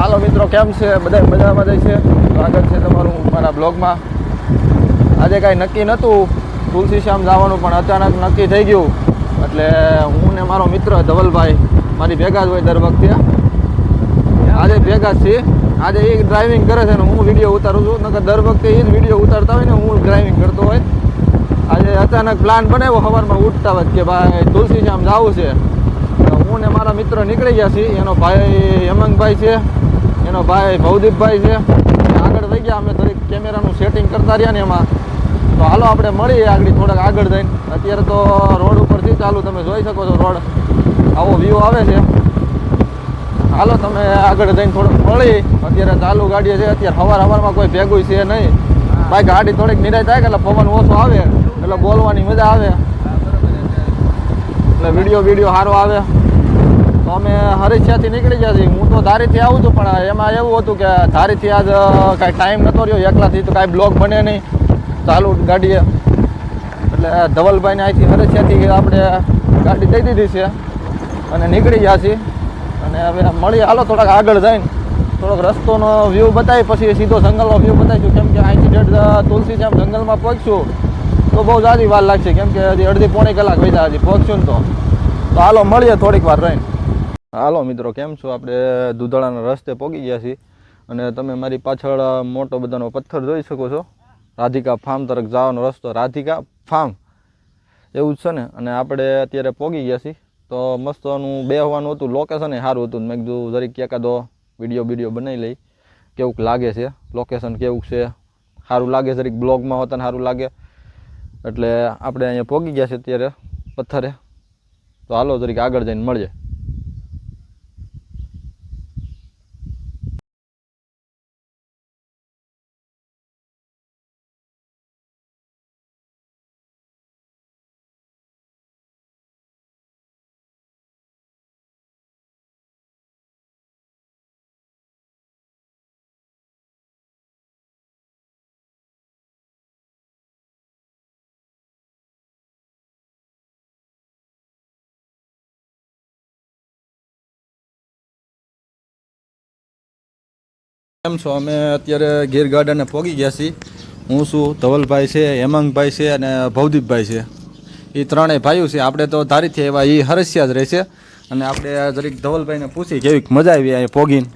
હાલો મિત્રો, કેમ છે? બધા મજામાં જાય છે. સ્વાગત છે તમારું મારા બ્લોગમાં. આજે કાંઈ નક્કી નહોતું તુલસીશ્યામ જવાનું, પણ અચાનક નક્કી થઈ ગયું. એટલે હું ને મારો મિત્ર ધવલભાઈ મારી ભેગા જ હોય દર વખતે. આજે ભેગા જ છીએ. આજે એ ડ્રાઇવિંગ કરે છે ને હું વિડીયો ઉતારું છું. નકર દર વખતે એ જ વિડીયો ઉતારતા હોય ને હું ડ્રાઇવિંગ કરતો હોય. આજે અચાનક પ્લાન બનાવ્યો સવારમાં ઉઠતા હોય કે ભાઈ તુલસીશ્યામ જવું છે. હું ને મારા મિત્ર નીકળી ગયા છીએ. એનો ભાઈ હેમંતભાઈ છે, એનો ભાઈ ભવદીપભાઈ છે. આગળ વહી ગયા. અમે થોડીક કેમેરાનું સેટિંગ કરતા રહ્યા ને એમાં. તો હાલો આપણે મળીએ આગળ થોડાક આગળ જઈને. અત્યારે તો રોડ ઉપરથી ચાલુ તમે જોઈ શકો છો. રોડ આવો વ્યૂ આવે છે. હાલો તમે આગળ જઈને થોડુંક મળી. અત્યારે ચાલુ ગાડીએ છે. અત્યારે સવારમાં કોઈ ભેગું છે નહીં. ભાઈ ગાડી થોડીક નિરાય થાય કે એટલે પવન ઓછો આવે એટલે બોલવાની મજા આવે, એટલે વિડીયો સારો આવે. તો અમે હરીશિયાથી નીકળી ગયા છીએ. હું તો ધારીથી આવું છું, પણ એમાં એવું હતું કે ધારીથી આજ કાંઈ ટાઈમ નહોતો રહ્યો. એકલાથી તો કાંઈ બ્લોગ બને નહીં ચાલુ ગાડીએ. એટલે ધવલભાઈને અહીંથી હરીશિયાથી આપણે ગાડી દઈ દીધી છે અને નીકળી ગયા છીએ. અને હવે મળીએ. હાલો થોડાક આગળ જઈને થોડોક રસ્તોનો વ્યૂ બતાવી, પછી સીધો જંગલનો વ્યૂ બતાવીશું. કેમ કે અહીંથી તુલસીશ્યામ જંગલમાં પહોંચશું તો બહુ જાજી વાર લાગશે. કેમ કે હજી અડધી પોણી કલાક વૈધા હજી પહોંચશું ને. તો હાલો મળીએ થોડીક વાર રહીને. હાલો મિત્રો, કેમ છો? આપણે દુધાળાના રસ્તે પહોંચી ગયા છીએ. અને તમે મારી પાછળ મોટો બધાનો પથ્થર જોઈ શકો છો. રાધિકા ફાર્મ તરફ જવાનો રસ્તો, રાધિકા ફાર્મ એવું જ છે ને. અને આપણે અત્યારે પહોંચી ગયા છીએ. તો મસ્તનું બેહવાનું હતું, લોકેશન સારું હતું. મેં કીધું જરીક એકાદો વિડીયો બનાવી લઈ, કેવું લાગે છે લોકેશન, કેવું છે, સારું લાગે જરીક બ્લોગમાં હોતા ને સારું લાગે. એટલે આપણે અહીંયા પહોંચી ગયા છે અત્યારે પથ્થરે. તો હાલો જરીક આગળ જઈને મળીએ. કેમ છો? અમે અત્યારે ગીર ગાર્ડને પહોંચી ગયા છીએ. હું છું, ધવલભાઈ છે, હેમંતભાઈ છે અને ભવદીપભાઈ છે. એ ત્રણેય ભાઈઓ છે. આપણે તો ધારીથી એવા એ હરસિયા જ રહે છે. અને આપણે જરીક ધવલભાઈને પૂછી કેવી મજા આવી અહીંયા પોગીને.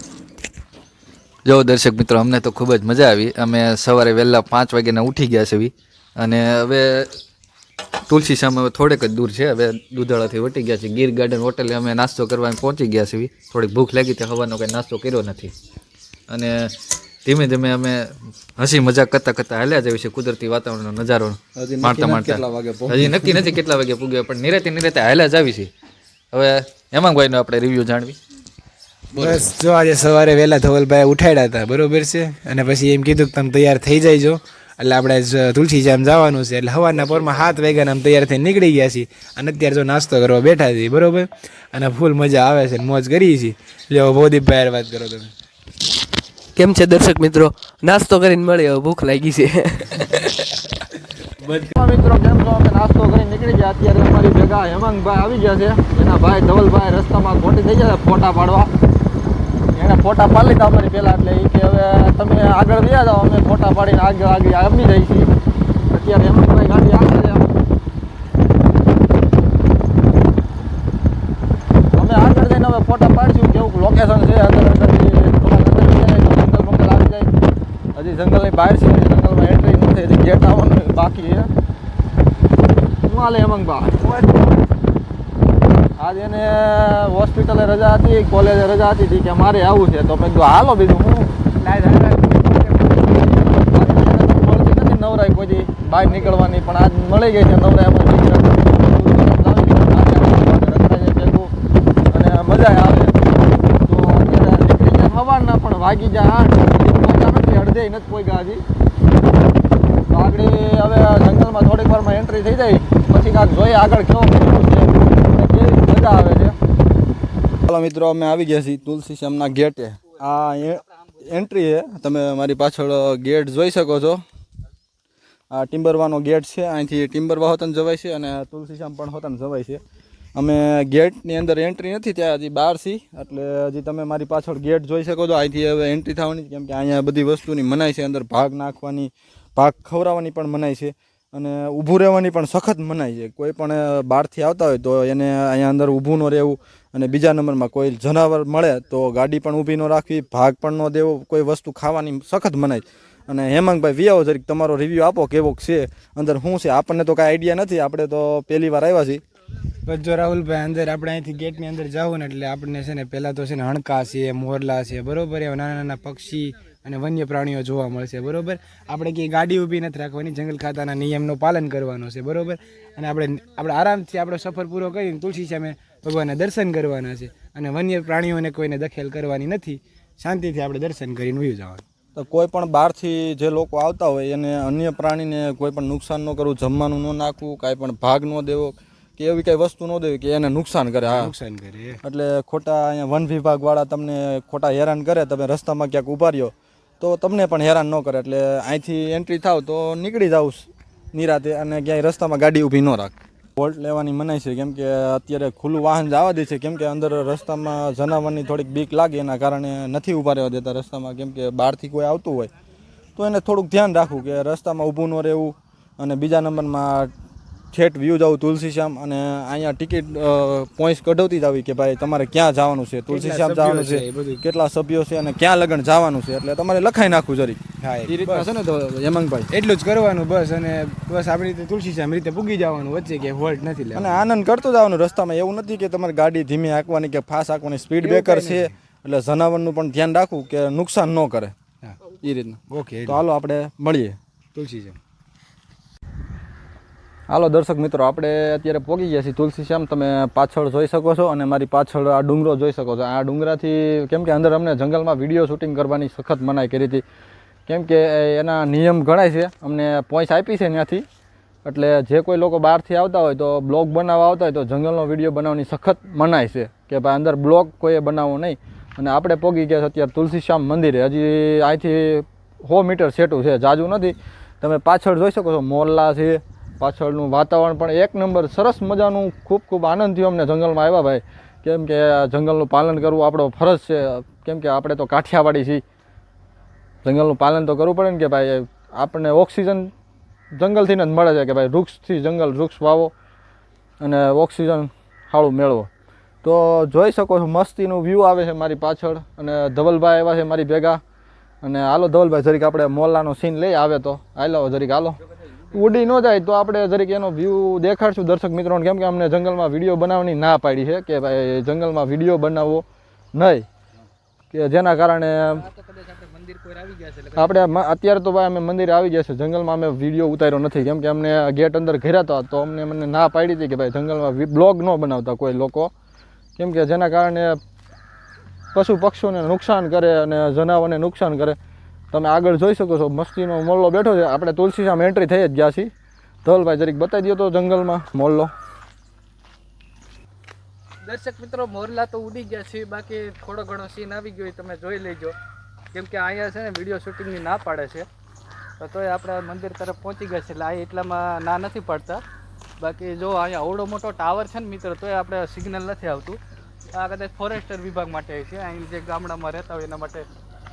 જો દર્શક મિત્રો, અમને તો ખૂબ જ મજા આવી. અમે સવારે વહેલા 5 વાગ્યાના ઉઠી ગયા છે અને હવે તુલસીશ્યામ હવે થોડેક જ દૂર છે. હવે દુધાળાથી વટી ગયા છે. ગીર ગાર્ડન હોટેલે અમે નાસ્તો કરવા પહોંચી ગયા છીએ. થોડીક ભૂખ લાગી તો હવાનો કંઈ નાસ્તો કર્યો નથી. અને ધીમે ધીમે અમે હસી મજાક કરતા હાલ્યા જઈએ છીએ. કુદરતી વાતાવરણનો નજારો માણતા હજી નક્કી નથી કેટલા વાગે પૂગ્યા, પણ નિરાતે હાલ્યા જ આવી છીએ. હવે હેમાંગભાઈનો આપણે રિવ્યૂ જાણવી. બસ જો આજે સવારે વહેલા ધવલભાઈ ઉઠાડ્યા હતા, બરોબર છે. અને પછી એમ કીધું કે તમે તૈયાર થઈ જઈજો, એટલે આપણે તુલસીશ્યામ જવાનું છે. એટલે સવારના પોરમાં 7 વાગ્યાના આમ તૈયાર થઈને નીકળી ગયા છીએ. અને અત્યારે જો નાસ્તો કરવા બેઠા છીએ, બરોબર. અને ફૂલ મજા આવે છે, મોજ કરીએ છીએ. લ્યો ભવદીપભાઈ વાત કરો તમે. કેમ છે દર્શક મિત્રો? નાસ્તો કરીને મળી, હવે ભૂખ લાગી છે. મિત્રો કેમ છો? અમે નાસ્તો કરીને નીકળી ગયા. અત્યારે અમારી ભેગા હેમંતભાઈ આવી ગયા છે. એના ભાઈ ધવલભાઈ રસ્તામાં ખોટી થઈ ગયા ફોટા પાડવા. એને ફોટા પાડી લીધા અમારી પહેલાં. એટલે એ કે હવે તમે આગળ વ્યા જાઓ, અમે ફોટા પાડીને આગળ આવી જઈએ છીએ. અત્યારે હેમંતભાઈ ગાડી આગળ છે. અમે આગળ જઈને હવે ફોટા પાડીશું. કેવું લોકેશન છે હજી જંગલની બહાર છે. જંગલમાં એન્ટ્રી નથી, હજી ગેટ આવવાનું બાકી છે. શું હાલે હેમંતભાઈ? આજે એને હોસ્પિટલે રજા હતી, કોલેજે રજા હતી કે મારે આવું છે. તો મેં કીધું હાલો, બીજું હું મળતી નથી નવરાઈ કોઈ બહાર નીકળવાની, પણ આજ મળી ગઈ છે નવરાઈ. અને મજા આવે. તો અત્યારે નીકળી ગયા સવારના, પણ વાગી જાય 8. અડધે નથી કોઈ ગયા હજી. તો આગળ હવે જંગલમાં થોડીક વારમાં એન્ટ્રી થઈ જાય પછી કાંક જોઈએ આગળ કેવો કેવી મજા આવે છે. ચાલો મિત્રો, અમે આવી ગયા છીએ તુલસીશ્યામના ગેટે. આ એન્ટ્રી છે. તમે મારી પાછળ ગેટ જોઈ શકો છો. આ ટિમ્બરવાનો ગેટ છે. અહીંથી ટિમ્બરવા હોતન જવાય છે અને તુલસીશ્યામ પણ હોતન જવાય છે. અમે ગેટની અંદર એન્ટ્રી નથી ત્યાં હજી બહાર છીએ, એટલે હજી તમે મારી પાછળ ગેટ જોઈ શકો છો. અહીંથી હવે એન્ટ્રી થવાની, કેમ કે અહીંયા બધી વસ્તુની મનાઈ છે. અંદર ભાગ નાખવાની, ભાગ ખવડાવવાની પણ મનાઈ છે, અને ઊભું રહેવાની પણ સખત મનાઈ છે. કોઈ પણ બહારથી આવતા હોય તો એને અહીંયા અંદર ઊભું ન રહેવું. અને બીજા નંબરમાં કોઈ જનાવર મળે તો ગાડી પણ ઊભી ન રાખવી, ભાગ પણ ન દેવો, કોઈ વસ્તુ ખાવાની સખત મનાઈ. અને હેમાંગભાઈ વિયાવો જરીક તમારો રિવ્યૂ આપો કેવો છે, અંદર શું છે. આપણને તો કાંઈ આઈડિયા નથી, આપણે તો પહેલી વાર આવ્યા છીએ. બસ જો રાહુલભાઈ, અંદર આપણે અહીંથી ગેટની અંદર જાવું ને એટલે આપણને છે ને પહેલાં તો છે ને હણકા છે, મોરલા છે, બરોબર, એવા નાના નાના પક્ષી અને વન્ય પ્રાણીઓ જોવા મળશે, બરોબર. આપણે ક્યાંય ગાડી ઊભી નથી રાખવાની, જંગલ ખાતાના નિયમનું પાલન કરવાનું છે, બરોબર. અને આપણે આરામથી આપણો સફર પૂરો કરીને તુલસી સામે ભગવાનના દર્શન કરવાના છે. અને વન્ય પ્રાણીઓને કોઈને દખલ કરવાની નથી, શાંતિથી આપણે દર્શન કરીને વયું જવાનું. તો કોઈ પણ બહારથી જે લોકો આવતા હોય એને અન્ય પ્રાણીને કોઈ પણ નુકસાન ન કરવું, જમવાનું ન નાખવું, કાંઈ પણ ભાગ ન દેવો કે એવી કંઈ વસ્તુ ન દેવી કે એને નુકસાન કરે. હા, નુકસાન કરે. એટલે ખોટા અહીંયા વન વિભાગવાળા તમને ખોટા હેરાન કરે, તમે રસ્તામાં ક્યાંક ઊભા રહ્યો તો તમને પણ હેરાન ન કરે. એટલે અહીંથી એન્ટ્રી થાવ તો નીકળી જાવ નિરાતે, અને ક્યાંય રસ્તામાં ગાડી ઊભી ન રાખ. વોલ્ટ લેવાની મનાઈ છે, કેમ કે અત્યારે ખુલ્લું વાહન જવા દે છે, કેમ કે અંદર રસ્તામાં જનાવરની થોડીક બીક લાગે, એના કારણે નથી ઊભા રહેવા દેતા રસ્તામાં. કેમ કે બહારથી કોઈ આવતું હોય તો એને થોડુંક ધ્યાન રાખવું કે રસ્તામાં ઊભું ન રહેવું. અને બીજા નંબરમાં ઠેઠ વ્યૂ જવું તુલસીશ્યામ, અને અહીંયા ટિકિટ પોઈન્ટ કઢાવતી જ આવી કે ભાઈ તમારે ક્યાં જવાનું છે, તુલસીશ્યામ જવાનું છે, કેટલા સભ્યો છે અને ક્યાં લગન જવાનું છે, એટલે તમારે લખાઈ નાખવું જરી. હા, એ રીતના છે ને તો હેમાંગભાઈ, એટલું જ કરવાનું બસ. અને બસ આપણી રીતે તુલસીશ્યામ રીતે પૂગી જવાનું, વચ્ચે કે હોલ્ટ નથી લેવાનું. અને આનંદ કરતું જવાનું રસ્તામાં. એવું નથી કે તમારે ગાડી ધીમી હાંકવાની કે ફાસ્ટ હાંકવાની, સ્પીડ બ્રેકર છે, એટલે જનાવરનું પણ ધ્યાન રાખવું કે નુકસાન ન કરે. એ રીતના. ઓકે, તો હાલો આપણે મળીએ તુલસીશ્યામ. હાલો દર્શક મિત્રો, આપણે અત્યારે પહોંચી ગયા છીએ તુલસીશ્યામ. તમે પાછળ જોઈ શકો છો, અને મારી પાછળ આ ડુંગરો જોઈ શકો છો. આ ડુંગરાથી, કેમ કે અંદર અમને જંગલમાં વિડીયો શૂટિંગ કરવાની સખત મનાઈ કરી હતી, કેમ કે એના નિયમ ગણાય છે. અમને પોઈન્ટ આપી છે ત્યાંથી. એટલે જે કોઈ લોકો બહારથી આવતા હોય તો બ્લોગ બનાવવા આવતા હોય તો જંગલનો વિડીયો બનાવવાની સખત મનાઈ છે, કે ભાઈ અંદર બ્લોગ કોઈએ બનાવવો નહીં. અને આપણે પહોંચી ગયા છે અત્યારે તુલસીશ્યામ મંદિરે. હજી અહીંથી 100 મીટર સેટું છે, જાજુ નથી. તમે પાછળ જોઈ શકો છો મોરલા છે, પાછળનું વાતાવરણ પણ એક નંબર સરસ મજાનું. ખૂબ ખૂબ આનંદ થયો અમને જંગલમાં આવ્યા ભાઈ, કેમ કે જંગલનું પાલન કરવું આપણો ફરજ છે. કેમ કે આપણે તો કાઠિયાવાડી છીએ, જંગલનું પાલન તો કરવું પડે ને, કે ભાઈ આપણને ઓક્સિજન જંગલથી જ મળે છે, કે ભાઈ વૃક્ષથી જંગલ, વૃક્ષ વાવો અને ઓક્સિજન સારું મેળવો. તો જોઈ શકો છો મસ્તીનું વ્યૂ આવે છે મારી પાછળ, અને ધવલભાઈ આવ્યા છે મારી ભેગા. અને હાલો ધવલભાઈ જરીક આપણે મોરલાનો સીન લઈ આવે તો હાલો જરીક, હાલો. ઉડી ન જાય તો આપણે જરીક એનો વ્યૂ દેખાડશું દર્શક મિત્રોને, કેમ કે અમને જંગલમાં વિડીયો બનાવવાની ના પાડી છે, કે ભાઈ જંગલમાં વિડીયો બનાવવો નહીં, કે જેના કારણે આપણે અત્યારે તો ભાઈ અમે મંદિરે આવી ગયા છે. જંગલમાં અમે વિડીયો ઉતાર્યો નથી, કેમ કે અમને ગેટ અંદર ઘેર્યા હતા તો મને ના પાડી હતી કે ભાઈ જંગલમાં બ્લોગ ન બનાવતા કોઈ લોકો, કેમ કે જેના કારણે પશુ પક્ષીઓને નુકસાન કરે અને જનાવરને નુકસાન કરે. તમે આગળ જોઈ શકો છો મસ્તીનો મોરલો બેઠો છે. આપણે તુલસીશ્યામ એન્ટ્રી થઈ જ ગયા છીએ. ધવલભાઈ જરીક બતાવી દો તો જંગલમાં મોરલો. દર્શક મિત્રો, મોરલા તો ઉડી ગયા છે, બાકી થોડો ઘણો સીન આવી ગયો તમે જોઈ લેજો, કેમ કે અહીંયા છે ને વિડીયો શૂટિંગની ના પાડે છે. તોય આપણે મંદિર તરફ પહોંચી ગયા છે, એટલે આ એટલામાં ના નથી પાડતા. બાકી જો અહીંયા અવડો મોટો ટાવર છે ને મિત્રો, તોય આપણે સિગ્નલ નથી આવતું. આ કદાચ ફોરેસ્ટર વિભાગ માટે છે, અહીં જે ગામડામાં રહેતા હોય એના માટે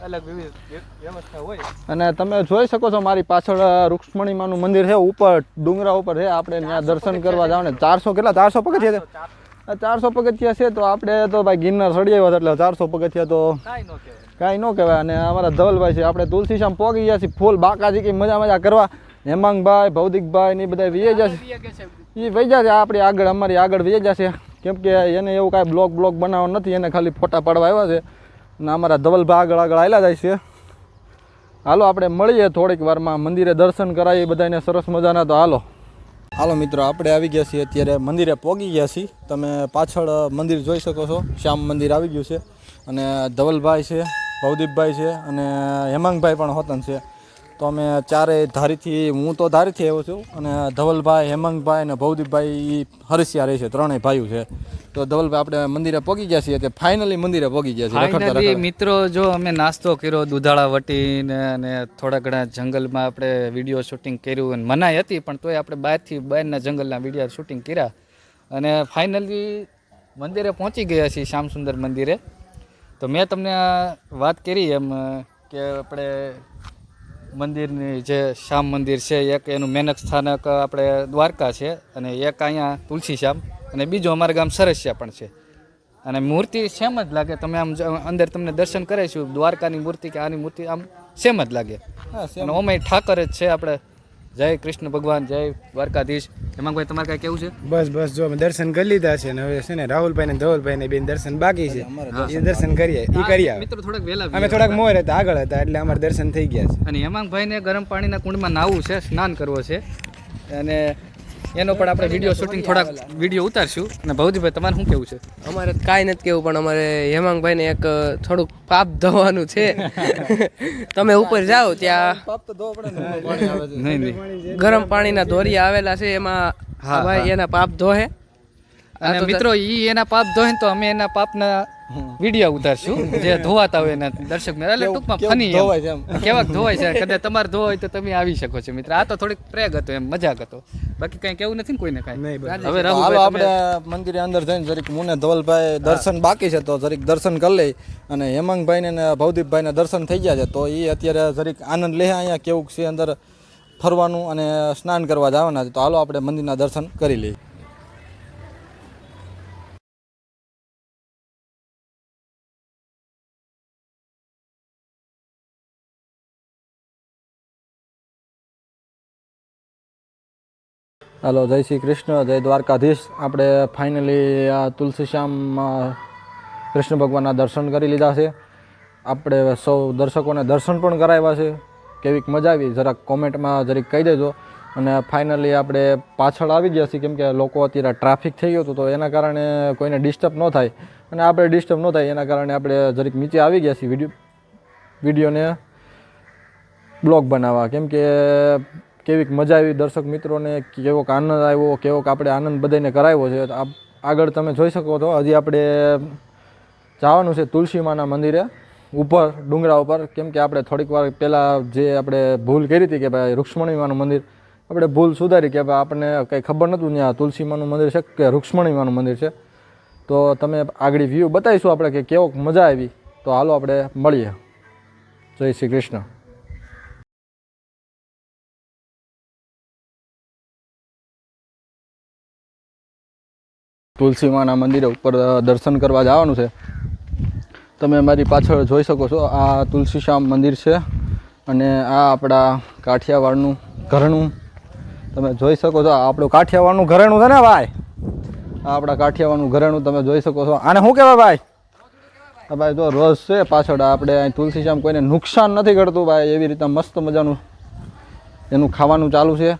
અલગ વિવિધ વ્યવસ્થા હોય. અને તમે જોઈ શકો છો મારી પાછળ રૂક્ષ્મણીમાનું મંદિર છે, ઉપર ડુંગરા ઉપર છે. આપણે ત્યાં દર્શન કરવા જાવ ને 400 પગથિયા છે. 400 પગથિયા છે તો આપણે તો ભાઈ ગિરનાર ચડી આવ્યા, એટલે 400 પગથિયા તો કાંઈ ન કહેવાય. અને અમારા ધવલભાઈ છે, આપણે તુલસીશ્યામ પહોંચી ગયા છીએ ફૂલ બાકાજી કે મજા કરવા. હેમાંગભાઈ, ભૌતિકભાઈ ને બધા વહી જશે, એ વહી જશે આપણી આગળ, અમારી આગળ વહી જશે, કેમ કે એને એવું કાંઈ બ્લોગ બનાવવા નથી, એને ખાલી ફોટા પાડવા આવ્યા છે. અને અમારા ધવલભાઈ આગળ હાલ્યા જાય છે. હાલો આપણે મળીએ થોડીક વારમાં, મંદિરે દર્શન કરાવીએ બધાને સરસ મજાના. તો હાલો મિત્રો, આપણે આવી ગયા છીએ અત્યારે મંદિરે પહોંચી ગયા છીએ. તમે પાછળ મંદિર જોઈ શકો છો, શ્યામ મંદિર આવી ગયું છે. અને ધવલભાઈ છે, ભવદીપભાઈ છે, અને હેમાંગભાઈ પણ હોતન છે. તો અમે ચારેય ધારીથી, હું તો ધારીથી આવ્યો છું, અને ધવલભાઈ, હેમાંગભાઈ અને ભવદીપભાઈ હરસિયા રહે છે, ત્રણેય ભાઈઓ છે. તો ધવલભાઈ આપણે મંદિરે પહોંચી ગયા છીએ, ફાઇનલી મંદિરે પહોંચી ગયા છીએ. મિત્રો જો અમે નાસ્તો કર્યો દૂધાળા વટીને, અને થોડા ઘણા જંગલમાં આપણે વિડીયો શૂટિંગ કર્યું, અને મનાઈ હતી પણ તોય આપણે બહારના જંગલના વિડીયો શૂટિંગ કર્યા. અને ફાઇનલી મંદિરે પહોંચી ગયા છીએ શ્યામસુંદર મંદિરે. તો મેં તમને વાત કરી એમ કે આપણે મંદિરની જે શ્યામ મંદિર છે, એક એનું મેનક સ્થાનક આપણે દ્વારકા છે અને એક અહીંયા તુલસી શ્યામ અને બીજું અમારા ગામ સરસિયા પણ છે. અને મૂર્તિ સેમ જ લાગે. તમે આમ અંદર તમને દર્શન કરાવીશું દ્વારકાની મૂર્તિ કે આની મૂર્તિ આમ સેમ જ લાગે. અને ઓમે ઠાકર જ છે આપણે. જય કૃષ્ણ ભગવાન, જય દ્વારકાધીશ. હેમાંગભાઈ તમારે કાંઈ કેવું છે? બસ જો અમે દર્શન કરી લીધા છે ને હવે છે ને રાહુલભાઈ ને ધવલભાઈ ને બેન દર્શન બાકી છે, એ દર્શન કરી આવે. મિત્રો થોડાક વહેલા અમે થોડાક મોર હતા, આગળ હતા, એટલે અમારે દર્શન થઈ ગયા છે. અને હેમાંગભાઈને ગરમ પાણીના કુંડમાં નાહવું છે, સ્નાન કરવો છે અને એનો પણ આપણે વિડીયો શૂટિંગ થોડાક વિડીયો ઉતારશું. અને ભવજીભાઈ તમારે શું કેવું છે? અમારે કાંઈ નથી કેવું, પણ અમારે હેમાંગભાઈને એક થોડુંક પાપ ધોવાનું છે. તમે ઉપર જાઓ ત્યાં નહીં ગરમ પાણીના ધોરિયા આવેલા છે, એમાં ભાઈ એના પાપ ધોહે. અને મિત્રો એના પાપ ધોય ને તો અમે એના પાપના વિડીયો ઉતારશું જે ધોવાતા હોય એના દર્શક મિત્રો. એટલે ટૂંકમાં ફની કેવાક ધોવાય છે. કદાચ તમારે ધોવાય તો તમે આવી શકો છો મિત્ર. આ તો થોડીક પ્રેગ હતો, એમ મજાક હતો, બાકી કઈ કેવું નથી ને કોઈને કાંઈ. હવે હાલો આપણે મંદિરે અંદર જઈને જરીક મુને ધવલભાઈ દર્શન બાકી છે તો જરીક દર્શન કરી લઈ. અને હેમાંગભાઈને ને ભવદીપભાઈને દર્શન થઈ ગયા છે તો એ અત્યારે જરીક આનંદ લે અહીંયા કેવું છે અંદર ફરવાનું અને સ્નાન કરવા જવાના છે. તો હાલો આપણે મંદિરના દર્શન કરી લઈએ. હાલો, જય શ્રી કૃષ્ણ, જય દ્વારકાધીશ. આપણે ફાઇનલી આ તુલસી શ્યામમાં કૃષ્ણ ભગવાનના દર્શન કરી લીધા છે. આપણે સૌ દર્શકોને દર્શન પણ કરાવ્યા છે. કેવીક મજા આવી જરાક કોમેન્ટમાં જરીક કહી દેજો. અને ફાઇનલી આપણે પાછળ આવી ગયા છીએ કેમ કે લોકો અત્યારે ટ્રાફિક થઈ ગયું હતું તો એના કારણે કોઈને ડિસ્ટર્બ ન થાય અને આપણે ડિસ્ટર્બ ન થાય એના કારણે આપણે જરીક નીચે આવી ગયા છીએ વિડીયોને બ્લોગ બનાવવા. કેમ કે કેવીક મજા આવી દર્શક મિત્રોને, કેવોક આનંદ આવ્યો, કેવોક આપણે આનંદ બધાને કરાવ્યો છે. આગળ તમે જોઈ શકો છો હજી આપણે જવાનું છે તુલસી માના મંદિરે ઉપર ડુંગરા ઉપર. કેમ કે આપણે થોડીક વાર પહેલાં જે આપણે ભૂલ કરી હતી કે ભાઈ રૂક્ષ્મણી માનું મંદિર, આપણે ભૂલ સુધારી કે ભાઈ આપણને કંઈ ખબર નહોતું ત્યાં તુલસી માનું મંદિર છે કે રૂક્ષ્મણી માનું મંદિર છે. તો તમે આગળ વ્યૂ બતાવીશું આપણે કે કેવોક મજા આવી. તો હાલો આપણે મળીએ. જય શ્રી કૃષ્ણ. તુલસી માના મંદિરે ઉપર દર્શન કરવા જવાનું છે. તમે મારી પાછળ જોઈ શકો છો આ તુલસી શ્યામ મંદિર છે અને આ આપણા કાઠિયાવાડનું ઘરેણું તમે જોઈ શકો છો. આ આપણું કાઠિયાવાડનું ઘરેણું છે ને ભાઈ, આ આપણા કાઠિયાવાડનું ઘરેણું તમે જોઈ શકો છો. આને શું કહેવાય ભાઈ? હા ભાઈ જો રોજ છે પાછળ આપણે અહીં તુલસી શ્યામ કોઈને નુકસાન નથી કરતું ભાઈ, એવી રીતે મસ્ત મજાનું એનું ખાવાનું ચાલુ છે.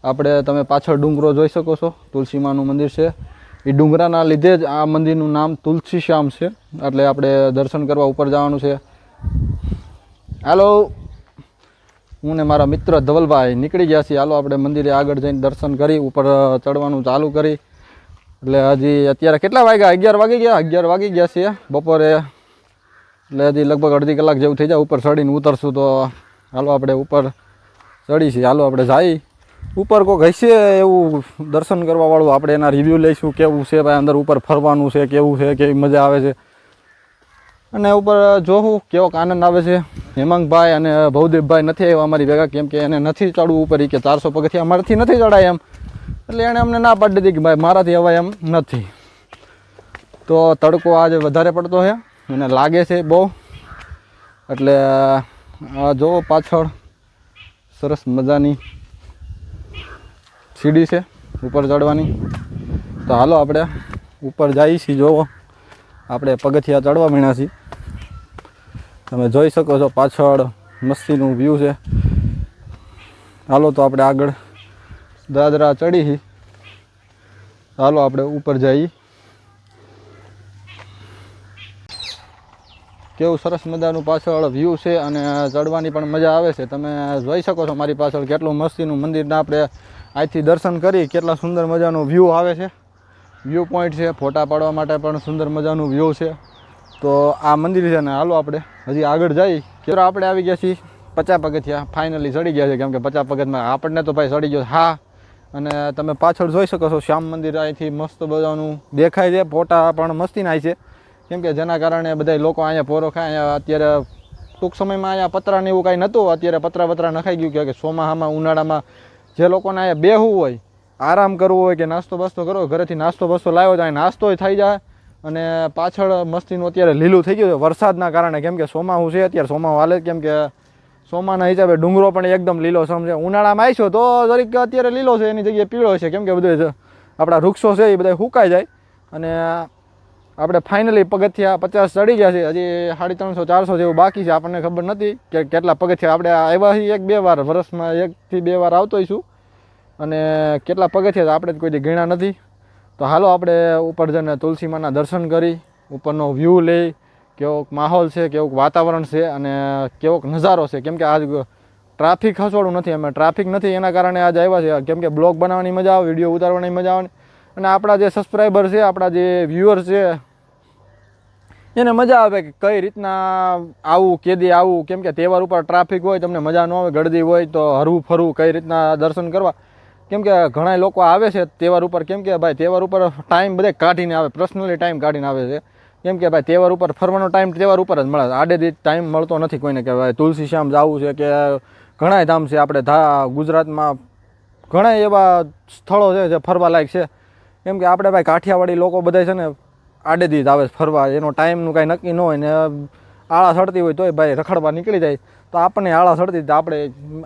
આપણે તમે પાછળ ડુંગરો જોઈ શકો છો, તુલસી માનું મંદિર છે. એ ડુંગરાના લીધે જ આ મંદિરનું નામ તુલસી શ્યામ છે. એટલે આપણે દર્શન કરવા ઉપર જવાનું છે. હાલો, હું ને મારા મિત્ર ધવલભાઈ નીકળી ગયા છીએ. હાલો આપણે મંદિરે આગળ જઈને દર્શન કરી ઉપર ચડવાનું ચાલુ કરી. એટલે હજી અત્યારે કેટલા વાગ્યા? 11 વાગી ગયા છે બપોરે. એટલે હજી લગભગ અડધી કલાક જેવું થઈ જાય ઉપર ચડીને ઉતરશું. તો હાલો આપણે ઉપર ચડી છીએ. હાલો આપણે જઈએ ઉપર. કોઈક હશે એવું દર્શન કરવાવાળું, આપણે એના રિવ્યૂ લઈશું કેવું છે ભાઈ અંદર ઉપર ફરવાનું છે, કેવું છે, કેવી મજા આવે છે. અને ઉપર જોવું કેવોક આનંદ આવે છે. હેમાંગભાઈ અને ભવદીપભાઈ નથી આવ્યા અમારી ભેગા કેમ કે એને નથી ચડવું ઉપર, કે 400 પગથિયા અમારાથી નથી ચડાય એમ. એટલે એણે અમને ના પાડી દીધી કે ભાઈ મારાથી હવાય એમ નથી. તો તડકો આજે વધારે પડતો છે અને લાગે છે બહુ. એટલે આ જો પાછળ સરસ મજાની સીડી છે ઉપર ચડવાની. તો હાલો આપણે ઉપર જઈએ છીએ. જો આપણે પગથિયા ચડવા મીણ્યા છીએ. તમે જોઈ શકો છો પાછળ મસ્તીનું વ્યૂ છે. હાલો તો આપણે આગળ દાદરા ચડી છીએ. હાલો આપણે ઉપર જઈએ. કેવું સરસ મજાનું પાછળ વ્યૂ છે અને ચડવાની પણ મજા આવે છે. તમે જોઈ શકો છો મારી પાછળ કેટલું મસ્તીનું મંદિરના આપણે અહીંથી દર્શન કરી કેટલા સુંદર મજાનો વ્યૂ આવે છે. વ્યૂ પોઈન્ટ છે, ફોટા પાડવા માટે પણ સુંદર મજાનું વ્યૂ છે. તો આ મંદિર છે ને હાલો આપણે હજી આગળ જઈએ. કેવો આપણે આવી ગયા છીએ 50 પગથિયા ફાઇનલી ચડી ગયા છે. કેમ કે 50 પગથિયામાં આપણને તો ભાઈ ચડી ગયો હા, અને તમે પાછળ જોઈ શકો છો શ્યામ મંદિર અહીંથી મસ્ત બધાનું દેખાય છે. ફોટા પણ મસ્તીના છે, કેમ કે જેના કારણે બધા લોકો અહીંયા પોરો ખાય. અહીંયા અત્યારે ટૂંક સમયમાં અહીંયા પતરા ને એવું કાંઈ નહોતું, અત્યારે પતરા નખાઈ ગયું કે ચોમાસામાં ઉનાળામાં જે લોકોને અહીંયા બેહવું હોય, આરામ કરવો હોય કે નાસ્તો બાસ્તો કરવો, ઘરેથી નાસ્તો બાસ્તો લાવ્યો તો અહીં નાસ્તોય થઈ જાય. અને પાછળ મસ્તીનું અત્યારે લીલું થઈ ગયું છે વરસાદના કારણે, કેમ કે ચોમાસું છે અત્યારે, ચોમાસું હાલે, કેમ કે ચોમાના હિસાબે ડુંગરો પણ એકદમ લીલો સમજે. ઉનાળામાં આવીશો તો જરીક અત્યારે લીલો છે, એની જગ્યાએ પીળો છે, કેમ કે બધું આપણા વૃક્ષો છે એ બધા સુકાઈ જાય. અને આપણે ફાઇનલી પગથિયા 50 ચડી ગયા છે, હજી 350-400 જેવું બાકી છે. આપણને ખબર નથી કે કેટલા પગથિયા આપણે આવ્યા છીએ, 1-2 વાર વર્ષમાં 1 થી 2 વાર આવતો હોઈશું, અને કેટલા પગથિયા આપણે કોઈ દી ગણ્યા નથી. તો હાલો આપણે ઉપર જઈને તુલસીમાના દર્શન કરી, ઉપરનો વ્યૂ લઈ, કેવોક માહોલ છે, કેવું વાતાવરણ છે અને કેવોક નજારો છે. કેમ કે આજ ટ્રાફિક હસવાડું નથી, અમે ટ્રાફિક નથી એના કારણે આજ આવ્યા છે, કેમ કે બ્લોગ બનાવવાની મજા આવે, વિડીયો ઉતારવાની મજા આવે, અને આપણા જે સબસ્ક્રાઈબર છે, આપણા જે વ્યુઅર્સ છે, એને મજા આવે કે કઈ રીતના આવું, કેદી આવું. કેમ કે તહેવાર ઉપર ટ્રાફિક હોય, તમને મજા ન આવે, ગળદી હોય તો હરવું ફરવું કઈ રીતના દર્શન કરવા. કેમ કે ઘણા લોકો આવે છે તહેવાર ઉપર, કેમ કે ભાઈ તહેવાર ઉપર ટાઈમ બધે કાઢીને આવે, પર્સનલી ટાઈમ કાઢીને આવે છે. કેમ કે ભાઈ તહેવાર ઉપર ફરવાનો ટાઈમ તહેવાર ઉપર જ મળે, આડેથી ટાઈમ મળતો નથી કોઈને કે ભાઈ તુલસી શ્યામ જવું છે, કે ઘણાય ધામ છે આપણે ગુજરાતમાં, ઘણા એવા સ્થળો છે જે ફરવા લાયક છે. કેમ કે આપણે ભાઈ કાઠિયાવાડી લોકો બધા છે ને આડેથી જ આવે ફરવા, એનો ટાઈમનું કાંઈ નક્કી ન હોય, ને આળા સડતી હોય તોય ભાઈ રખડવા નીકળી જાય. તો આપણને આળા સડતી તો આપણે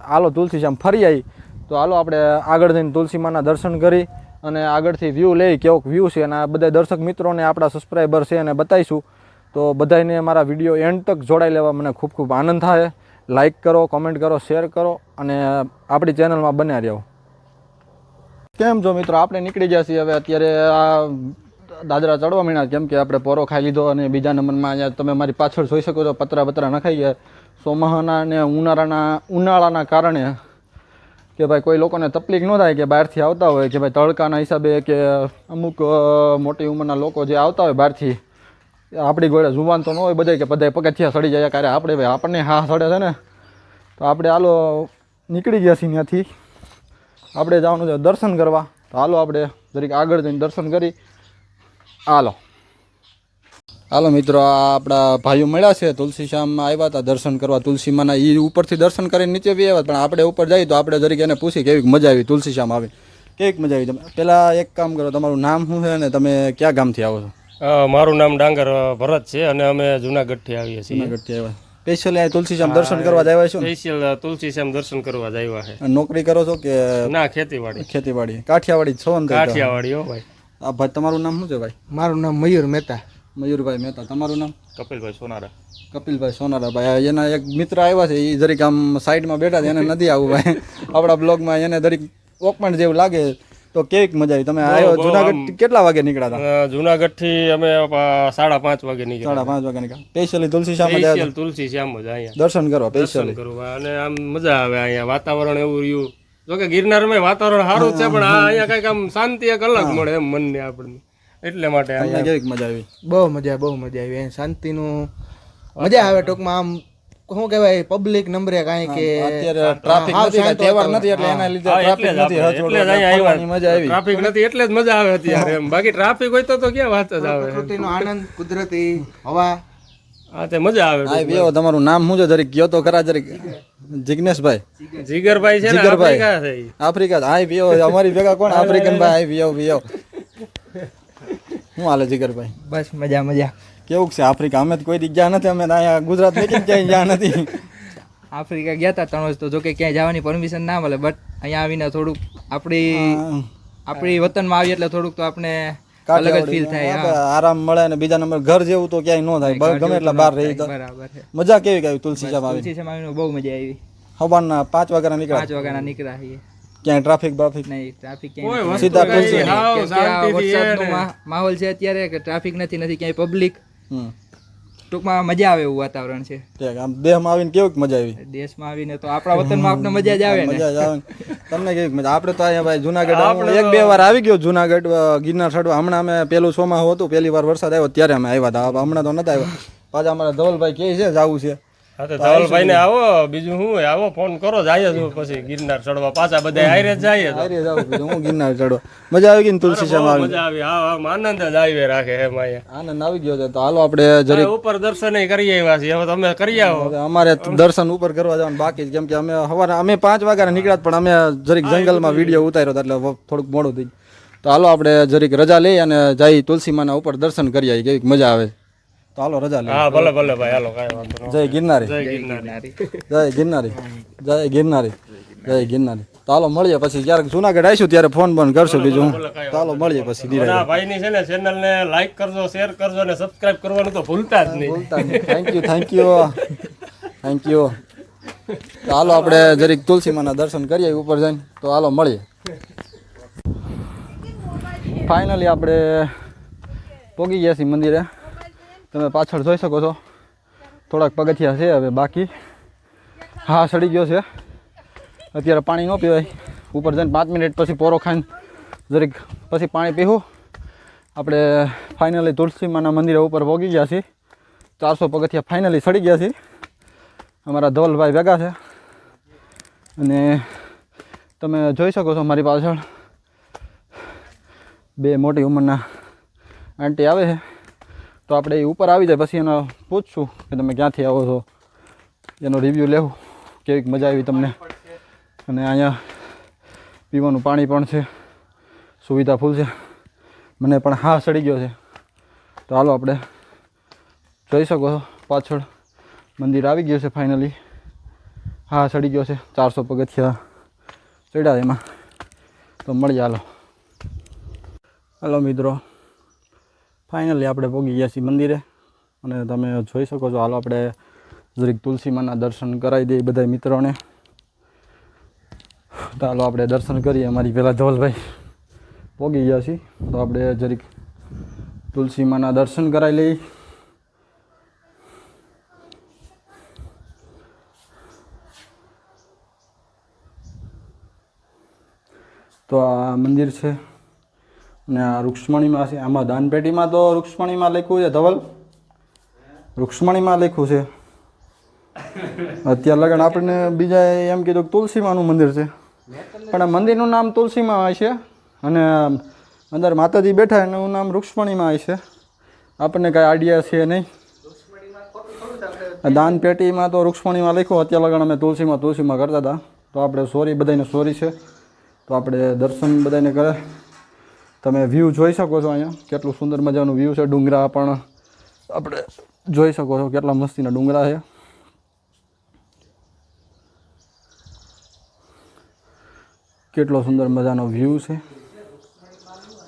હાલો તુલસી શ્યામ ફરી આવી. તો હાલો આપણે આગળ જઈને તુલસીમાના દર્શન કરી અને આગળથી વ્યૂ લઈ, કેવોક વ્યૂ છે, અને આ બધા દર્શક મિત્રોને આપણા સબસ્ક્રાઈબર છે એને બતાવીશું. તો બધાને મારા વિડીયો એન્ડ તક જોડાઈ લેવા મને ખૂબ ખૂબ આનંદ થાય. લાઇક કરો, કોમેન્ટ કરો, શેર કરો અને આપણી ચેનલમાં બન્યા રહો. કેમ છો મિત્રો, આપણે નીકળી ગયા છીએ હવે અત્યારે આ દાદરા ચડવા માંડ્યા, કેમ કે આપણે પોરો ખાઈ લીધો. અને બીજા નંબરમાં અહીંયા તમે મારી પાછળ જોઈ શકો છો પતરા નખાઈ ગયા. ચોમાસાના અને ઉનાળાના કારણે કે ભાઈ કોઈ લોકોને તકલીફ ન થાય કે બહારથી આવતા હોય, કે ભાઈ તડકાના હિસાબે, કે અમુક મોટી ઉંમરના લોકો જે આવતા હોય બહારથી, આપણી ગોળે જુવાન તો ન હોય બધા કે બધા પગથિયા સડી જાય, ક્યારે આપણે ભાઈ આપણને હા સડે છે ને. તો આપણે હાલો નીકળી ગયા છીએ ત્યાંથી, આપણે જવાનું છે દર્શન કરવા. તો હાલો આપણે જરીક આગળ જઈને દર્શન કરી. હાલો મિત્રો, આ આપણા ભાઈઓ મળ્યા છે, તુલસી શ્યામમાં આવ્યા હતા દર્શન કરવા તુલસીમાના. એ ઉપરથી દર્શન કરીને નીચે બી આવ્યા, પણ આપણે ઉપર જઈએ તો આપણે જરીક એને પૂછી કેવી મજા આવી તુલસી શ્યામ આવી, કેવીક મજા આવી. તમે પહેલાં એક કામ કરો, તમારું નામ શું છે અને તમે ક્યાં ગામથી આવો છો? મારું નામ ડાંગર ભરત છે અને અમે જુનાગઢથી આવીએ છીએ. જુનાગઢથી આવ્યા સ્પેશિયલ અહીંયા તુલસી શ્યામ દર્શન કરવા જ આવ્યા છો? સ્પેશિયલ તુલસી શ્યામ દર્શન કરવા જ આવ્યા છે. નોકરી કરો છો કે ના, ખેતીવાડી? ખેતીવાડી. કાઠિયાવાડી છો ને? કાઠિયાવાડી. હો ભાઈ. આ ભાઈ તમારું નામ શું છે ભાઈ? મારું નામ મયુર મહેતા. મયુરભાઈ મહેતા. તમારું નામ? કપિલભાઈ સોનારા. કપિલભાઈ સોનારા. ભાઈ એના એક મિત્ર આવ્યા છે, એ જરીક આમ સાઈડમાં બેઠા છે, એને નથી આવવું ભાઈ આપણા બ્લોગમાં. એને જરીક ઓકમન્ટ જેવું લાગે. તો કેવીક મજા આવી? તમે આવ્યો જુનાગઢ કેટલા વાગે નીકળ્યા હતા? જુનાગઢથી અમે 5:30 વાગે નીકળ્યા. 5:30 વાગે નીકળ્યા. સ્પેશિયલી તુલસી શ્યામ તુલસી શ્યામ જ અહીંયા દર્શન કરવા દર્શન સ્પેશિયલી કરવા. અને આમ મજા આવે અહીંયા, વાતાવરણ એવું રહ્યું. જોકે ગિરનારમાં વાતાવરણ સારું છે, પણ આ અહીંયા કઈક આમ શાંતિ એક અલગ મળે એમ મનને આપણને, એટલે માટે અહીંયા કેવીક મજા આવી? બહુ મજા આવી. શાંતિનું મજા આવે. ટૂંકમાં આમ શું કહેવાય, પબ્લિક નંબરે કાંઈ કે અત્યારે ટ્રાફિક નથી, તહેવાર નથી એટલે એના લીધે ટ્રાફિક નથી. ફરવાની મજા આવી. ટ્રાફિક નથી એટલે જ મજા આવે અત્યારે એમ. બાકી ટ્રાફિક હોય તો ક્યાં વાત જ આવે. પ્રકૃતિનો આનંદ, કુદરતી હવા, હા તે મજા આવે. આ વેવો તમારું નામ શું છે જરીક કયો તો ખરા જરીક? જિગ્નેશભાઈ. જીગરભાઈ છે ને, જીગરભાઈ. આફ્રિકા છે ઈ. આફ્રિકા. હા વેવો અમારી ભેગા કોણ આફ્રિકન ભાઈ? વેવો શું હાલે જીગરભાઈ? બસ મજા. કેવું છે આફ્રિકા? અમે તો કોઈ દી ગયા નથી, અમે તો અહીંયા ગુજરાત ની ક્યાંય ગયા નથી. આફ્રિકા ગયા હતા 3 વર્ષ તો, જોકે ક્યાંય જવાની પરમિશન ના મળે, બટ અહીંયા આવીને થોડુંક આપણી વતનમાં આવી એટલે થોડુંક તો આપણે અલગ જ ફીલ થાય. આરામ મળે અને બીજા નંબર ઘર જેવું તો ક્યાંય ન થાય, ગમે એટલા બહાર રહી તો. બરાબર છે. મજા કેવી આવી તુલસી શ્યામ આવી? તુલસી શ્યામ આવીને બહુ મજા આવી. સવારના 5 વાગ્યાના નીકળ્યા? 5 વાગ્યાના નીકળ્યા છીએ. ક્યાંય ટ્રાફિક નહીં, ટ્રાફિક કોઈ ક્યાંય વસ્તુ સીધા કઈ તુલસી. હાવ કેમ કે આ શાંતિથી વરસાદનો એને. માહોલ છે અત્યારે, કે ટ્રાફિક નથી ક્યાંય પબ્લિક. હમ. ટૂંકમાં મજા આવે એવું વાતાવરણ છે. ઠીક. આમ દેહમાં આવીને કેવીક મજા આવી? દેશમાં આવીને તો આપણા વતનમાં આપણે મજા જ આવે ને. મજા જ આવે ને. તમને કેવીક મજા? આપણે તો અહીંયા ભાઈ જુનાગઢ 1-2 વાર આવી ગયો જુનાગઢ ગિરનાર ચડવા. હમણાં અમે પેલું ચોમાસું હતું, પહેલી વાર વરસાદ આવ્યો ત્યારે અમે આવ્યા હતા. હમણાં તો નતા આવ્યા. પાછા અમારા ધવલભાઈ કહે છે જવું છે, હા તો ધવલભાઈ ને આવો, બીજું શું હોય, આવો ફોન કરો, જાય જ પછી ગિરનાર ચડવા પાછા બધા આયરે જ જાય. આયરે જાવ બીજું હું ગિરનાર ચડવા. મજા આવી ગઈ ને તુલસી શ્યામ આવી? મજા આવી, હા આમ આનંદ જ આવી રાખે એમ અહીંયા. આનંદ આવી ગયો છે. તો હાલો આપણે જરીક ઉપર દર્શન કરી આવ્યા છીએ, હવે તમે કરી આવો. હવે અમારે દર્શન ઉપર કરવા જવાનું બાકી છે, કેમ કે અમે સવારે અમે 5 વાગ્યા નીકળ્યા પણ અમે જરીક જંગલમાં વિડીયો ઉતાર્યો હતો એટલે થોડુંક મોડું થઈ ગયું. તો હાલો આપણે જરીક રજા લઈ અને જઈ તુલસીમાના ઉપર દર્શન કરી આવી, કેવી મજા આવે. તો હાલો રજા લઈ. હા ભલે ભલે ભાઈ, હાલો કાંઈ વાંધો નહીં. જય ગિરનારી, જય ગિરનારી. જય ગિરનારી, જય ગિરનારી, જય ગિરનારી. તો હાલો મળીએ પછી ક્યારેક જુનાગઢ આવીશું ત્યારે ફોન બંધ કરશું બીજું. તો હાલો મળીએ પછી ધીરે. ભાઈની છે ને ચેનલ ને લાઈક કરજો, શેર કરજો અને સબસ્ક્રાઇબ કરવાનું તો ભૂલતા જ નહીં. Thank you, thank you, thank you. તો હાલો આપણે જરીક તુલસીમાના દર્શન કરીએ ઉપર જઈને. તો હાલો મળીએ. ફાઇનલી આપણે પહોંચી ગયા છીએ મંદિરે. તમે પાછળ જોઈ શકો છો થોડાક પગથિયા છે હવે બાકી. હા સડી ગયો છે. અત્યારે પાણી ન પીવાય. ઉપર જઈને 5 મિનિટ પછી પોરો ખાઈને જરીક પછી પાણી પીવું. આપણે ફાઇનલી તુલસીમાના મંદિરે ઉપર પહોંચી ગયા છીએ. 400 પગથિયા ફાઇનલી સડી ગયા છીએ. અમારા ધવલભાઈ ભેગા છે અને તમે જોઈ શકો છો મારી પાછળ 2 મોટી ઉંમરના આંટી આવે છે. તો આપણે એ ઉપર આવી જાય પછી એનો પૂછશું કે તમે ક્યાંથી આવો છો, એનો રિવ્યૂ લેવું કેવી મજા આવી તમને. અને અહીંયા પીવાનું પાણી પણ છે, સુવિધા ફૂલ છે. મને પણ હા સડી ગયો છે. તો હાલો આપણે જોઈ શકો છો પાછળ મંદિર આવી ગયું છે ફાઇનલી. હા સડી ગયો છે. 400 પગથિયા ચડ્યા એમાં. તો મળીએ હાલો. હાલો મિત્રો, ફાઇનલી આપણે પહોંચી ગયા છીએ મંદિરે અને તમે જોઈ શકો છો. હાલો આપણે જરીક તુલસીમાના દર્શન કરાવી દઈએ બધા મિત્રોને. તો હાલો આપણે દર્શન કરીએ. અમારી પહેલાં ધવલભાઈ પહોંચી ગયા છીએ તો આપણે જરીક તુલસીમાના દર્શન કરાવી લઈએ. તો આ મંદિર છે અને આ રૂક્ષ્મણીમાં છે. આમાં દાનપેટીમાં તો રૂક્ષ્મણીમાં લખ્યું છે ધવલ, રૂક્ષ્મણીમાં લખ્યું છે. અત્યારે લગન આપણને બીજા એમ કીધું કે તુલસીમાનું મંદિર છે, પણ આ મંદિરનું નામ તુલસીમાં હોય છે અને અંદર માતાજી બેઠા એનું નામ રૂક્ષ્મણીમાં હોય છે. આપણને કાંઈ આઈડિયા છે નહીં. દાનપેટીમાં તો રૂક્ષ્મણીમાં લખ્યું. અત્યારે લગન અમે તુલસીમાં કરતા હતા. તો આપણે સોરી, બધાને સોરી છે. તો આપણે દર્શન બધાને કરે. તમે વ્યૂ જોઈ શકો છો અહીંયા કેટલું સુંદર મજાનું વ્યૂ છે. ડુંગરા પણ આપણે જોઈ શકો છો કેટલા મસ્તીના ડુંગરા છે. કેટલો સુંદર મજાનો વ્યૂ છે.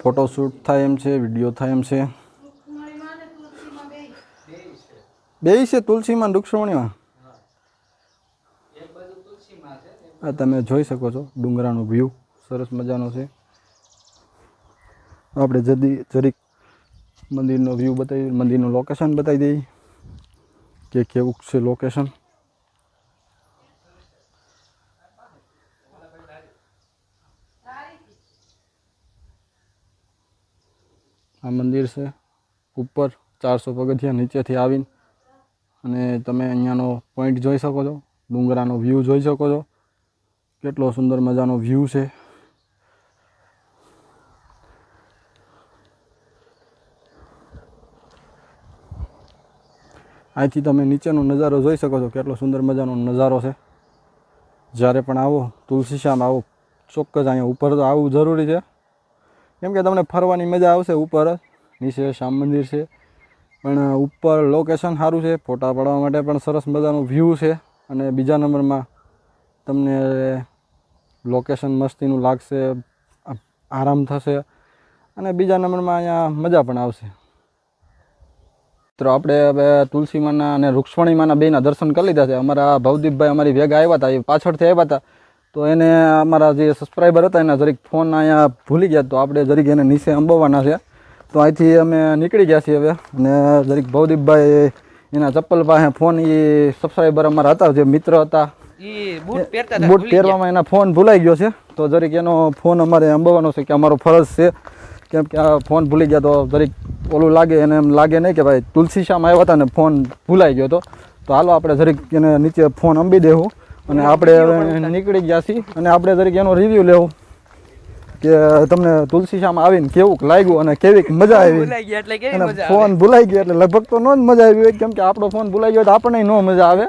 ફોટોશૂટ થાય એમ છે, વિડીયો થાય એમ છે. બે છે તુલસીમાં રૂક્ષ્મણીમાં. આ તમે જોઈ શકો છો ડુંગરાનો વ્યૂ સરસ મજાનો છે. આપણે જરીક મંદિરનો વ્યૂ બતાવી, મંદિરનું લોકેશન બતાવી દઈએ કે કેવું છે લોકેશન. આ મંદિર છે ઉપર 400 પગથિયા નીચેથી આવીને અને તમે અહીંયાનો પોઈન્ટ જોઈ શકો છો. ડુંગરાનો વ્યૂ જોઈ શકો છો. કેટલો સુંદર મજાનો વ્યૂ છે. અહીંથી તમે નીચેનો નજારો જોઈ શકો છો. કેટલો સુંદર મજાનો નજારો છે. જ્યારે પણ આવો તુલસી શ્યામ આવો ચોક્કસ અહીંયા ઉપર તો આવવું જરૂરી છે, કેમ કે તમને ફરવાની મજા આવશે. ઉપર નીચે શ્યામ મંદિર છે પણ ઉપર લોકેશન સારું છે. ફોટા પાડવા માટે પણ સરસ મજાનો વ્યૂ છે અને બીજા નંબરમાં તમને લોકેશન મસ્તીનું લાગશે, આરામ થશે અને બીજા નંબરમાં અહીંયા મજા પણ આવશે. તો આપણે હવે તુલસીમાના અને રૂક્ષ્મણીમાના બેના દર્શન કરી લીધા છે. અમારા ભવદીપભાઈ અમારી ભેગા આવ્યા હતા, એ પાછળથી આવ્યા હતા. તો એને અમારા જે સબસ્ક્રાઈબર હતા એના જરીક ફોન અહીંયા ભૂલી ગયા, તો આપણે જરીક એને નીચે અંબાવવાના છે. તો અહીંથી અમે નીકળી ગયા છીએ હવે. અને જરીક ભવદીપભાઈ એના ચપ્પલ પાસે ફોન, એ સબસ્ક્રાઈબર અમારા હતા જે મિત્ર હતા, બૂટ પહેરવામાં એના ફોન ભૂલાઈ ગયો છે. તો જરીક એનો ફોન અમારે અંબાવવાનો છે કે અમારો ફરજ છે, કેમ કે આ ફોન ભૂલી ગયા તો જરીક ઓલું લાગે એને, એમ લાગે નહીં કે ભાઈ તુલસી શ્યામ આવ્યા હતા ને ફોન ભૂલાઈ ગયો. તો હાલો આપણે જરીક એને નીચે ફોન અંબી દેવું અને આપણે હવે નીકળી ગયા છીએ અને આપણે જરીક એનો રિવ્યૂ લેવું કે તમને તુલસીશ્યામ આવીને કેવું લાગ્યું અને કેવી મજા આવી ભૂલાઈ ગયા એટલે કેવી અને મજા ફોન ભૂલાઈ ગયો એટલે લગભગ તો ન જ મજા આવી હોય કેમ કે આપણો ફોન ભૂલાઈ ગયો તો આપણને ન મજા આવે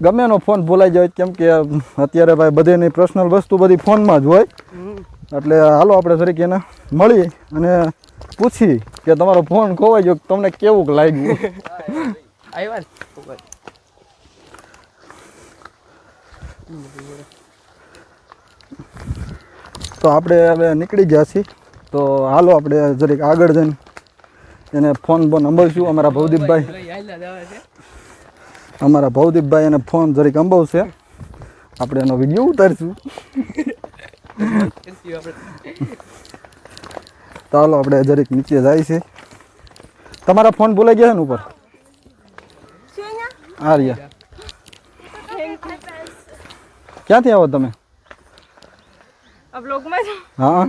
ગમે એનો ફોન ભૂલાઈ જાય કેમ કે અત્યારે ભાઈ બધેની પર્સનલ વસ્તુ બધી ફોનમાં જ હોય એટલે હાલો આપણે જરીક એને મળી અને પૂછી કે તમારો ફોન ખોવાઈ ગયો તમને કેવું લાગ્યું આવ્યા ને? તો આપણે હવે નીકળી ગયા છીએ તો હાલો આપણે જરીક આગળ જઈને એને ફોન અંબાવશું અમારા ભવદીપભાઈ એને ફોન જરીક અંબાવશે આપણે એનો વિડીયો ઉતારીશું તો હાલો આપણે જરીક નીચે જાય છે તમારા ફોન ભૂલાઈ ગયા છે ને ઉપર આ રહ્યા ક્યાંથી આવો તમે હા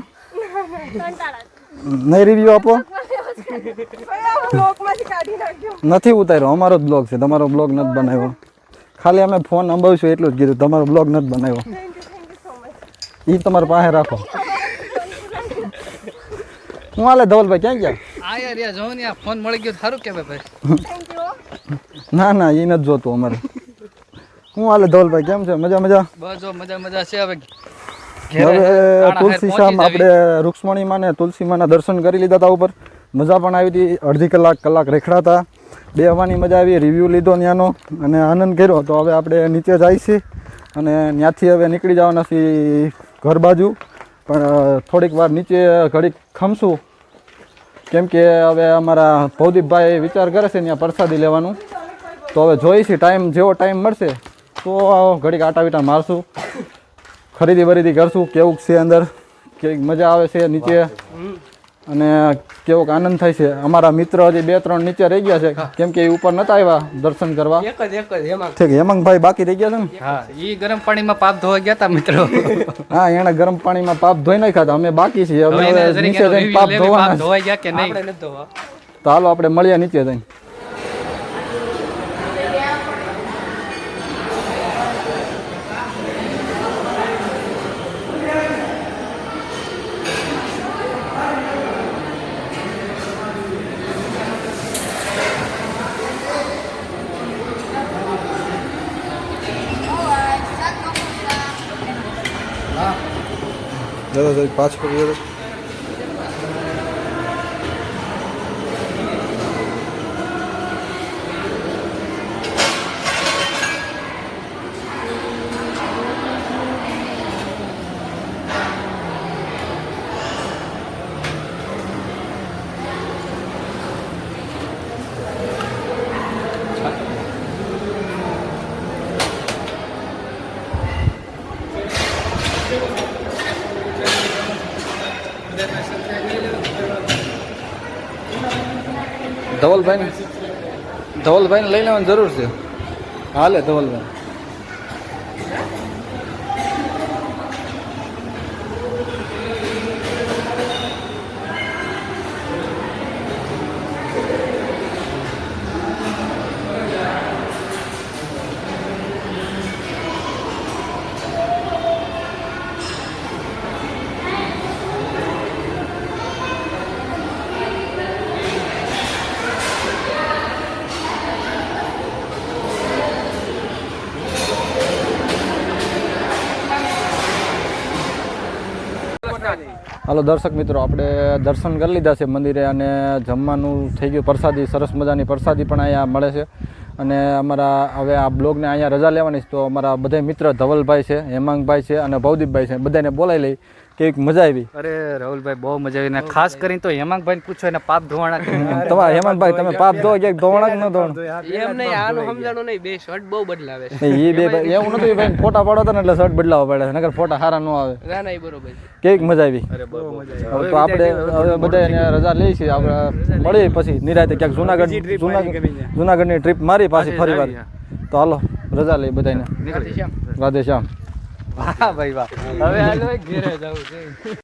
નહીં રિવ્યુ આપો નથી ઉતાર્યો અમારો જ બ્લોગ છે તમારો બ્લોગ નથી બનાવ્યો ખાલી અમે ફોન અંબાવશું એટલું જ કીધું તમારો બ્લોગ નથી બનાવ્યો એ તમારા પાસે રાખો હું હાલે ધવલભાઈ ક્યાં ગયા આ યાર યાર જો ને ફોન મળી ગયો સારું કે ભાઈ ના ના એ નથી જોતું અમારે હું હાલે ધવલભાઈ કેમ છે મજા મજા બસ જો મજા છે હવે હવે તુલસી શ્યામ આપણે રૂક્ષ્મણીમાં ને તુલસીમાના દર્શન કરી લીધા હતા ઉપર મજા પણ આવી હતી અડધી કલાક રેખડાતા બેહવાની મજા આવી રિવ્યૂ લીધો ત્યાંનો અને આનંદ કર્યો તો હવે આપણે નીચે જાય છીએ અને ત્યાંથી હવે નીકળી જવાના છીએ ઘર બાજુ પણ થોડીક વાર નીચે ઘડીક ખમશું કેમ કે હવે અમારા ભવદીપભાઈ વિચાર કરે છે ત્યાં પ્રસાદી લેવાનું તો હવે જોઈશું જેવો ટાઈમ મળશે તો ઘડીક આટા વીટા મારશું ખરીદી વરીદી કરશું કેવું છે અંદર કેવી મજા આવે છે નીચે અને કેવો આનંદ થાય છે અમારા મિત્ર હજી 2-3 નીચે રહી ગયા છે કેમ કે એ ઉપર નતા આવ્યા દર્શન કરવા એક જ હેમાંગ ઠીક હેમાંગભાઈ બાકી રહી ગયા છે ને હા ઈ ગરમ પાણીમાં પાપ ધોવા ગયા હતા મિત્રો હા એને ગરમ પાણીમાં પાપ ધોઈ નાખ્યા હતા અમે બાકી છીએ હવે નીચે જઈને પાપ ધોવાના છે. ધોવાઈ ગયા કે નહીં આપણે નથી ધોવા. તો હાલો આપણે મળીએ નીચે જઈને દાદા સાહેબ પાછળ દાદા ધવલભાઈને લઈ લેવાની જરૂર છે હાલે ધવલભાઈ હાલો દર્શક મિત્રો આપણે દર્શન કરી લીધા છે મંદિરે અને જમવાનું થઈ ગયું પ્રસાદી સરસ મજાની પ્રસાદી પણ અહીંયા મળે છે અને અમારા હવે આ બ્લોગને અહીંયા રજા લેવાની છે તો અમારા બધા મિત્ર ધવલભાઈ છે હેમાંગભાઈ છે અને ભવદીપભાઈ છે બધાને બોલાવી લઈ કેવી મજા આવી અરે રાહુલભાઈ બહુ મજા આવી ને ખાસ કરીને તો હેમાંગભાઈને પૂછો એને પાપ ધોવાના કે તમારા હેમાંગભાઈ તમે પાપ ધો કે ધોવાના કે ન ધોવાના એમ નહીં આનું સમજાણું નહીં બે શર્ટ બહુ બદલાવે છે એ બે ભાઈ એવું નથી ભાઈ ફોટા પાડો તો ને એટલે શર્ટ બદલાવવા પડે નકર ફોટા સારા ન આવે ના ના એ બરોબર છે. કેવી મજા આવી હવે તો આપણે હવે બધા એને રજા લઈ છીએ આપણે મળીએ પછી નિરાતે ક્યાંક જુનાગઢની ટ્રીપ મારી પાછી ફરી વાર તો હાલો રજા લઈ બધાને રાધે શ્યામ વાહ ભાઈ વાહ હવે હાલો ઘેરે જવું છે